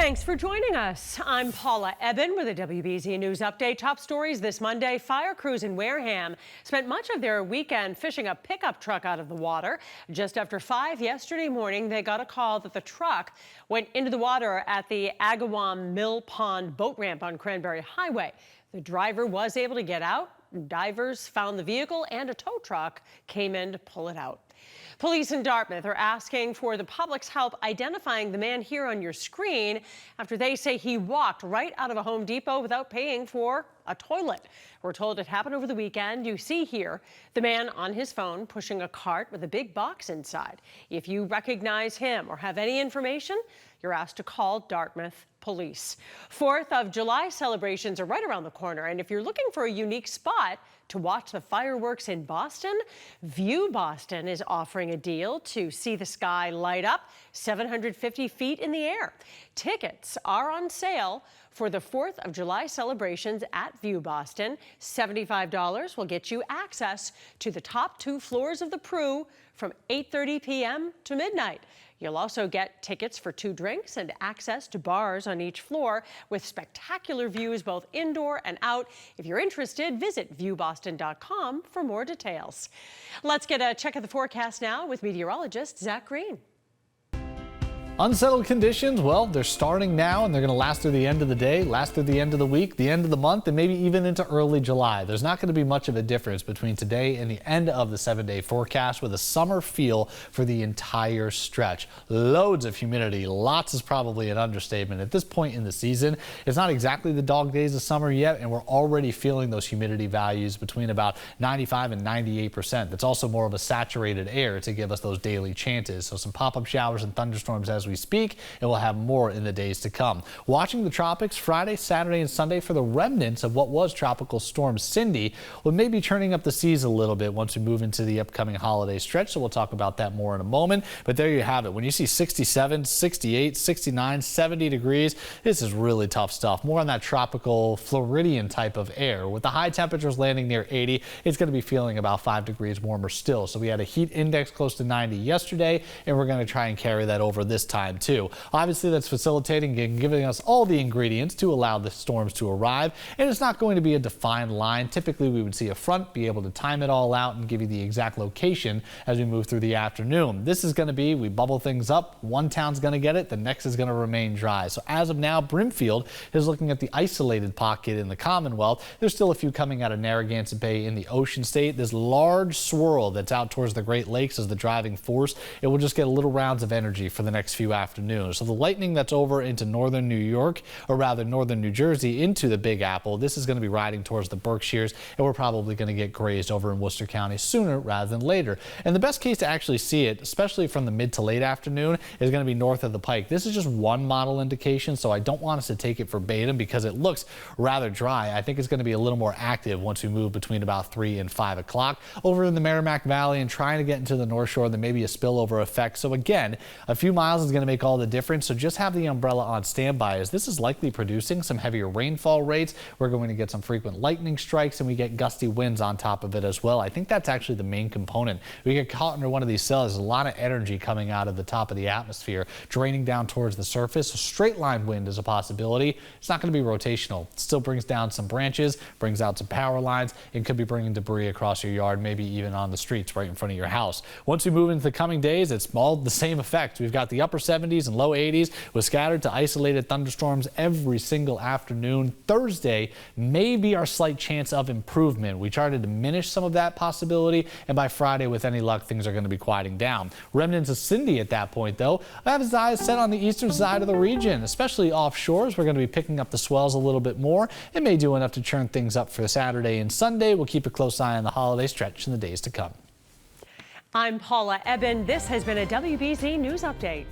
Thanks for joining us. I'm Paula Eben with a WBZ News Update. Top stories this Monday. Fire crews in Wareham spent much of their weekend fishing a pickup truck out of the water. Just after 5 yesterday morning, they got a call that the truck went into the water at the Agawam Mill Pond boat ramp on Cranberry Highway. The driver was able to get out. Divers found the vehicle and a tow truck came in to pull it out. Police in Dartmouth are asking for the public's help identifying the man here on your screen after they say he walked right out of a Home Depot without paying for a toilet. We're told it happened over the weekend. You see here the man on his phone pushing a cart with a big box inside. If you recognize him or have any information, you're asked to call Dartmouth Police. 4th of July celebrations are right around the corner, and if you're looking for a unique spot to watch the fireworks in Boston, View Boston is offering a deal to see the sky light up 750 feet in the air. Tickets are on sale for the 4th of July celebrations at View Boston. $75 will get you access to the top 2 floors of the Pru from 8:30 p.m. to midnight. You'll also get tickets for 2 drinks and access to bars on each floor with spectacular views both indoor and out. If you're interested, visit viewboston.com for more details. Let's get a check of the forecast now with meteorologist Zach Green. Unsettled conditions, well, they're starting now and they're going to last through the end of the day, last through the end of the week, the end of the month, and maybe even into early July. There's not going to be much of a difference between today and the end of the 7-day forecast with a summer feel for the entire stretch. Loads of humidity. Lots is probably an understatement. At this point in the season, it's not exactly the dog days of summer yet, and we're already feeling those humidity values between about 95 and 98%. That's also more of a saturated air to give us those daily chances. So some pop-up showers and thunderstorms as we speak, and we'll have more in the days to come. Watching the tropics Friday, Saturday, and Sunday for the remnants of what was Tropical Storm Cindy will maybe turning up the seas a little bit once we move into the upcoming holiday stretch. So we'll talk about that more in a moment. But there you have it. When you see 67, 68, 69, 70 degrees, this is really tough stuff. More on that tropical Floridian type of air. With the high temperatures landing near 80, it's going to be feeling about 5 degrees warmer still. So we had a heat index close to 90 yesterday, and we're going to try and carry that over this time too. Obviously, that's facilitating and giving us all the ingredients to allow the storms to arrive, and it's not going to be a defined line. Typically, we would see a front, be able to time it all out and give you the exact location as we move through the afternoon. This is going to be, we bubble things up, one town's going to get it, the next is going to remain dry. So as of now, Brimfield is looking at the isolated pocket in the Commonwealth. There's still a few coming out of Narragansett Bay in the Ocean State. This large swirl that's out towards the Great Lakes is the driving force. It will just get little rounds of energy for the next few afternoon. So the lightning that's over into northern New York, or rather northern New Jersey into the Big Apple, this is going to be riding towards the Berkshires, and we're probably going to get grazed over in Worcester County sooner rather than later. And the best case to actually see it, especially from the mid to late afternoon, is going to be north of the Pike. This is just one model indication, so I don't want us to take it verbatim because it looks rather dry. I think it's going to be a little more active once we move between about 3 and 5 o'clock over in the Merrimack Valley and trying to get into the North Shore. There may be a spillover effect. So again, a few miles is going to make all the difference. So just have the umbrella on standby as this is likely producing some heavier rainfall rates. We're going to get some frequent lightning strikes and we get gusty winds on top of it as well. I think that's actually the main component. We get caught under one of these cells. There's a lot of energy coming out of the top of the atmosphere, draining down towards the surface. A straight line wind is a possibility. It's not going to be rotational. It still brings down some branches, brings out some power lines, and could be bringing debris across your yard, maybe even on the streets right in front of your house. Once we move into the coming days, it's all the same effect. We've got the upper 70s and low 80s with scattered to isolated thunderstorms every single afternoon. Thursday may be our slight chance of improvement. We try to diminish some of that possibility, and by Friday, with any luck, things are going to be quieting down. Remnants of Cindy at that point, though. I have his eyes set on the eastern side of the region, especially offshores. We're going to be picking up the swells a little bit more. It may do enough to churn things up for Saturday and Sunday. We'll keep a close eye on the holiday stretch in the days to come. I'm Paula Eben. This has been a WBZ News Update.